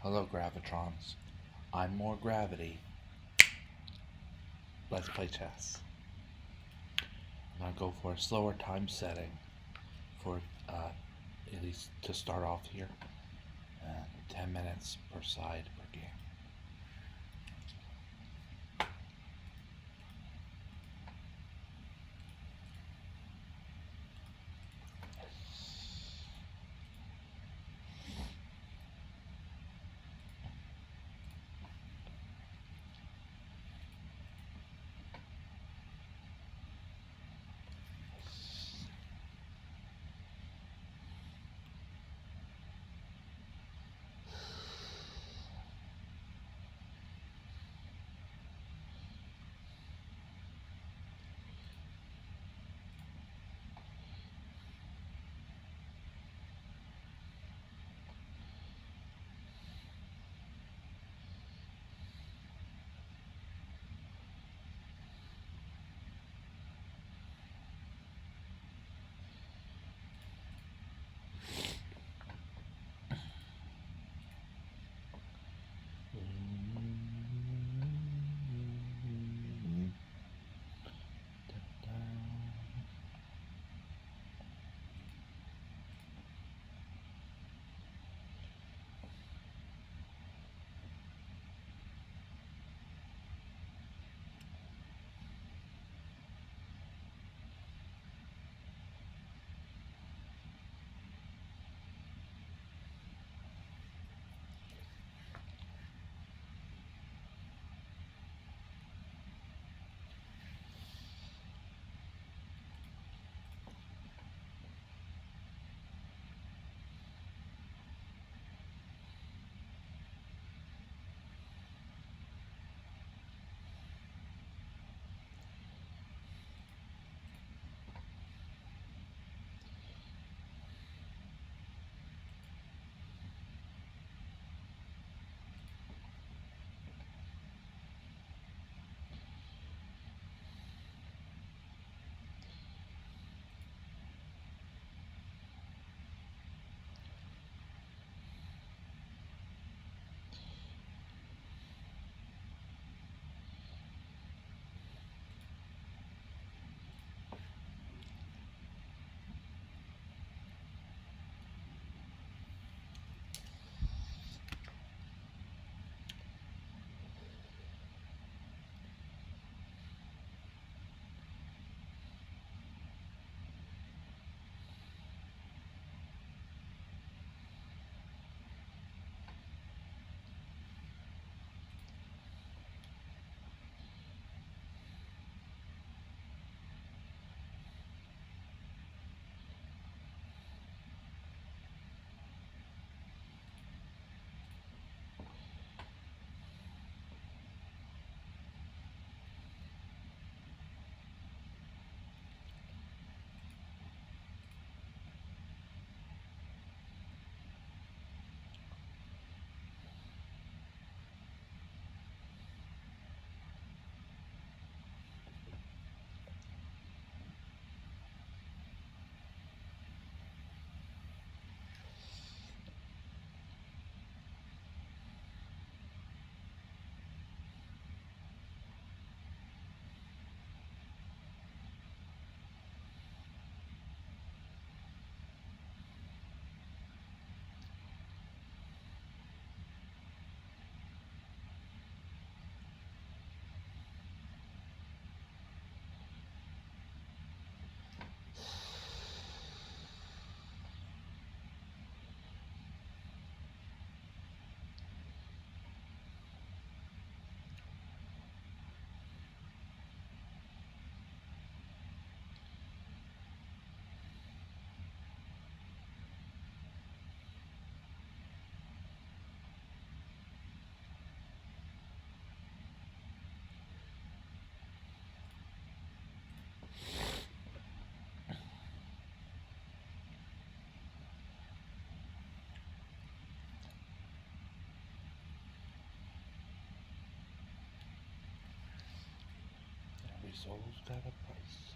Hello, Gravitrons. I'm more gravity. Let's play chess. I'm gonna go for a slower time setting for at least to start off here. 10 minutes per side per game. Every soul's got a price.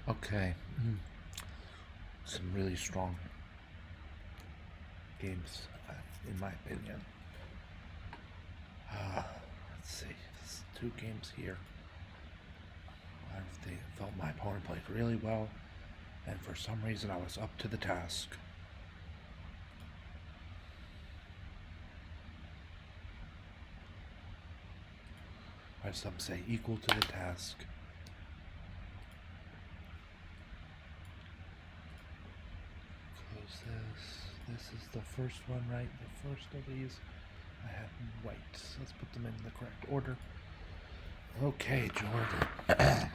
Okay. Some really strong games, in my opinion. Let's see. There's two games here. They felt my opponent played really well, and for some reason I was up to the task. As some say, equal to the task. Close this. This is the first one, right? The first of these. I have white. Let's put them in the correct order. Okay, Jordan.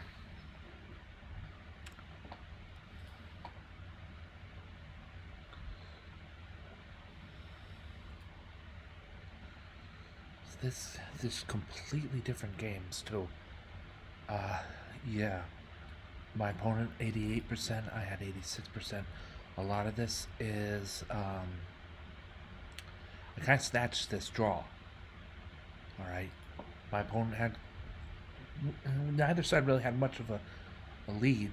This completely different games too. Yeah. My opponent 88%, I had 86%. A lot of this is I kind of snatched this draw. All right. My opponent had neither side really had much of a lead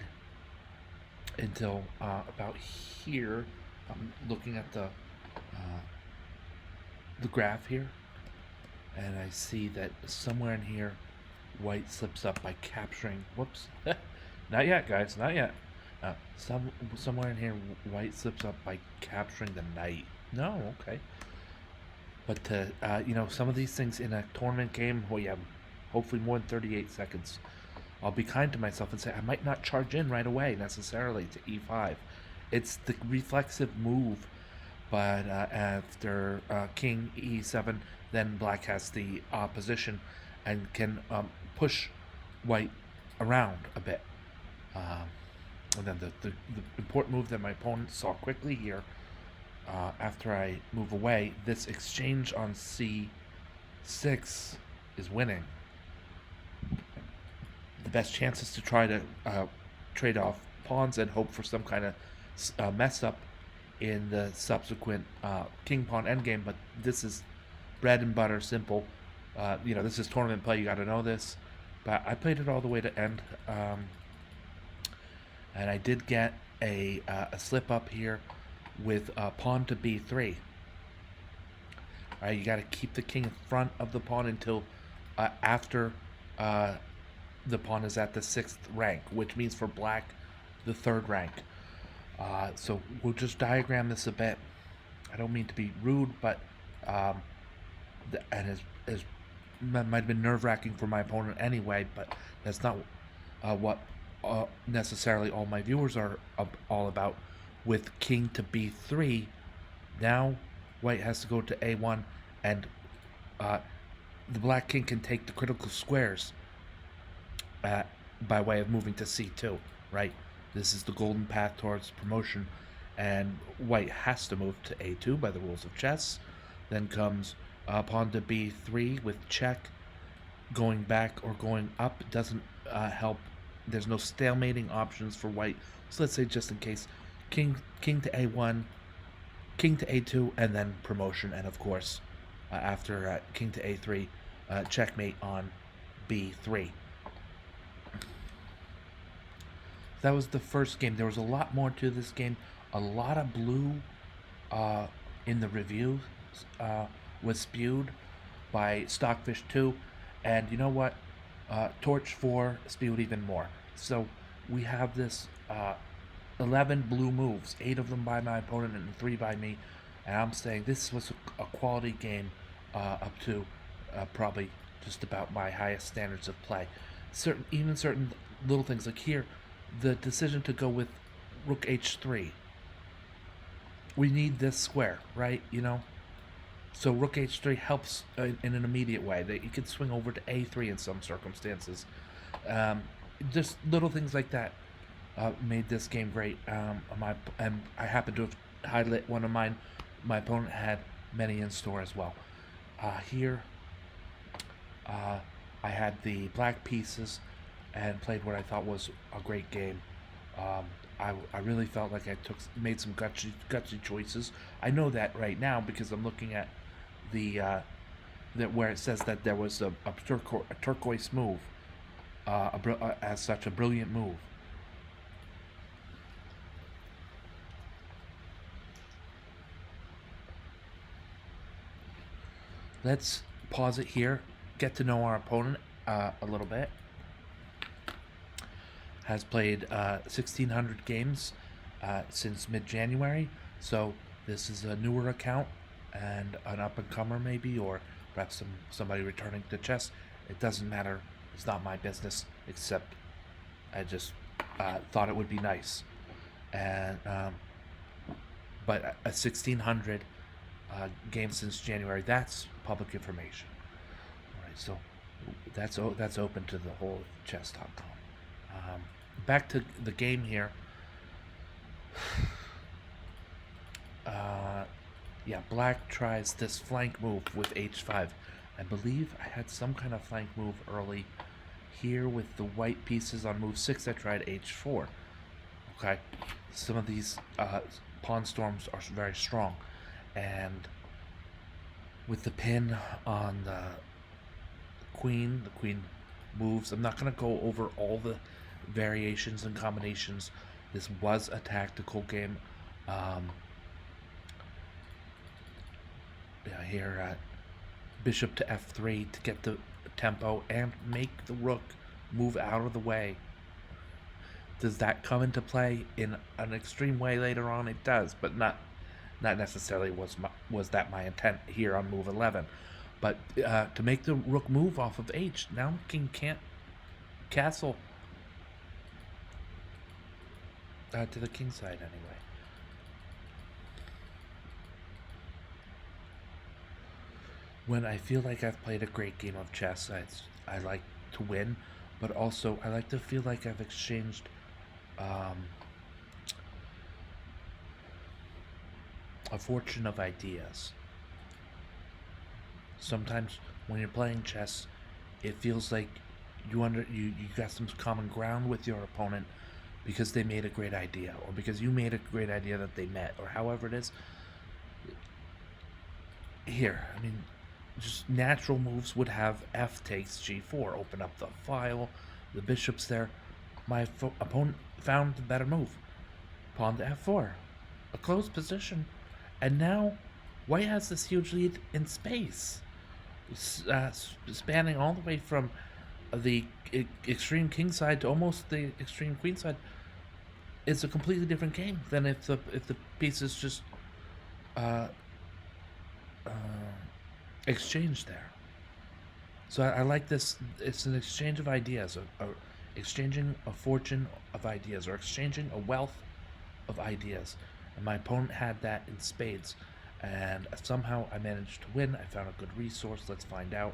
until about here. I'm looking at the graph here, and I see that somewhere in here, white slips up by capturing. Whoops, not yet, guys, not yet. Somewhere in here, white slips up by capturing the knight. No, okay. But some of these things in a tournament game, well, you have hopefully more than 38 seconds. I'll be kind to myself and say I might not charge in right away necessarily to e5. It's the reflexive move, but after king e7, then black has the opposition and can push white around a bit. And then the important move that my opponent saw quickly here, after I move away, this exchange on c6 is winning. The best chance is to try to trade off pawns and hope for some kind of mess up in the subsequent king pawn endgame, but this is bread and butter, simple. This is tournament play, you got to know this. But I played it all the way to end, and I did get a slip up here with pawn to b3. All right, you got to keep the king in front of the pawn until after the pawn is at the 6th rank, which means for black, the 3rd rank. So we'll just diagram this a bit. I don't mean to be rude, but and as might have been nerve-wracking for my opponent anyway, but that's not what necessarily all my viewers are all about. With king to b3, now white has to go to a1, and the black king can take the critical squares by way of moving to c2, right? This is the golden path towards promotion, and white has to move to a2 by the rules of chess. Then comes pawn to b3 with check. Going back or going up doesn't help. There's no stalemating options for white. So let's say, just in case, king to a1, king to a2, and then promotion. And of course, after king to a3, checkmate on b3. That was the first game. There was a lot more to this game. A lot of blue in the review was spewed by Stockfish2. And you know what? Torch 4 spewed even more. So we have this 11 blue moves, 8 of them by my opponent and 3 by me. And I'm saying this was a quality game up to probably just about my highest standards of play. Certain little things like here, the decision to go with rook h3. We need this square, right? So rook h3 helps in an immediate way. That you could swing over to a3 in some circumstances. Just little things like that made this game great. And I happen to have highlighted one of mine. My opponent had many in store as well. Here, I had the black pieces and played what I thought was a great game. I really felt like I made some gutsy choices. I know that right now because I'm looking at that where it says that there was a turquoise move, as such a brilliant move. let's pause it here, get to know our opponent a little bit. Has played 1,600 games since mid-January, so this is a newer account and an up-and-comer maybe, or perhaps somebody returning to chess. It doesn't matter. It's not my business, except I just thought it would be nice. And but a 1,600 games since January, that's public information. All right, so that's open to the whole chess.com. Back to the game here. Yeah, black tries this flank move with h5. I believe I had some kind of flank move early here with the white pieces on move 6. I tried h4. Okay, some of these pawn storms are very strong, and with the pin on the queen moves. I'm not going to go over all the variations and combinations. This was a tactical game. Yeah, here bishop to f3 to get the tempo and make the rook move out of the way. Does that come into play in an extreme way later on? It does, but not necessarily was that my intent here on move 11. But to make the rook move off of h, now king can't castle to the king side anyway. When I feel like I've played a great game of chess, I like to win, but also I like to feel like I've exchanged a fortune of ideas. Sometimes when you're playing chess, it feels like you got some common ground with your opponent because they made a great idea, or because you made a great idea that they met, or however it is. Here, I mean, just natural moves would have f takes g4, open up the file, the bishop's there. My opponent found the better move, pawn to f4, a closed position, and now white has this huge lead in space, spanning all the way from the extreme king side to almost the extreme queen side. It's a completely different game than if the pieces just exchanged there. So I like this. It's an exchange of ideas, exchanging a fortune of ideas, or exchanging a wealth of ideas. And my opponent had that in spades, and somehow I managed to win. I found a good resource. Let's find out.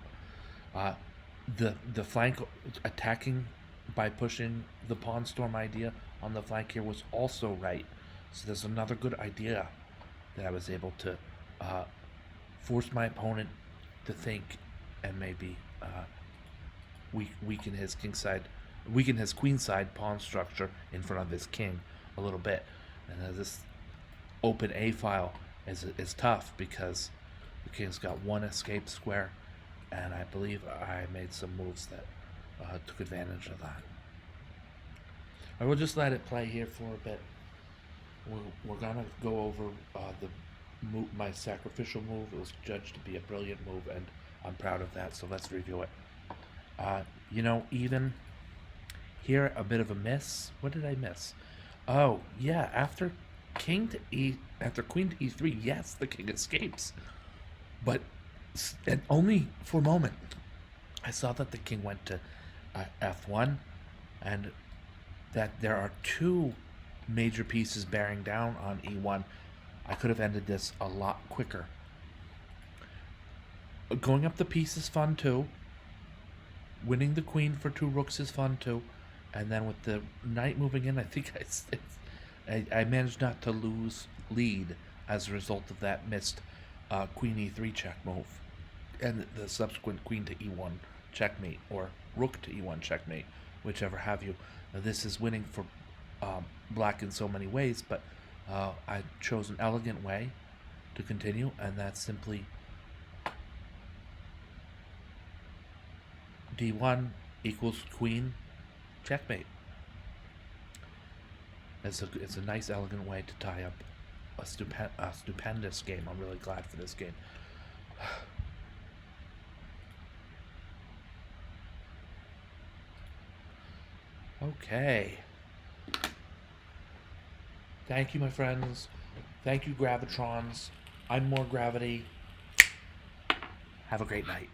The flank attacking by pushing the pawn storm idea on the flank here was also right. So there's another good idea that I was able to force my opponent to think, and maybe weaken his queen side pawn structure in front of his king a little bit. And this open a file is tough because the king's got one escape square, and I believe I made some moves that took advantage of that. I will just let it play here for a bit. We're gonna go over my sacrificial move. It was judged to be a brilliant move, and I'm proud of that, so let's review it. Even here, a bit of a miss. What did I miss? Oh, yeah, after queen to e3, yes, the king escapes. But and only for a moment. I saw that the king went to f1, and that there are two major pieces bearing down on e1. I could have ended this a lot quicker. Going up the piece is fun too. Winning the queen for 2 rooks is fun too. And then with the knight moving in, I think I managed not to lose lead as a result of that missed queen e3 check move, and the subsequent queen to e1 checkmate, or rook to e1 checkmate, whichever have you. Now, this is winning for black in so many ways, but I chose an elegant way to continue, and that's simply d1 equals queen checkmate. It's a nice, elegant way to tie up a stupendous game. I'm really glad for this game. Okay. Thank you, my friends. Thank you, Gravitrons. I'm More Gravity. Have a great night.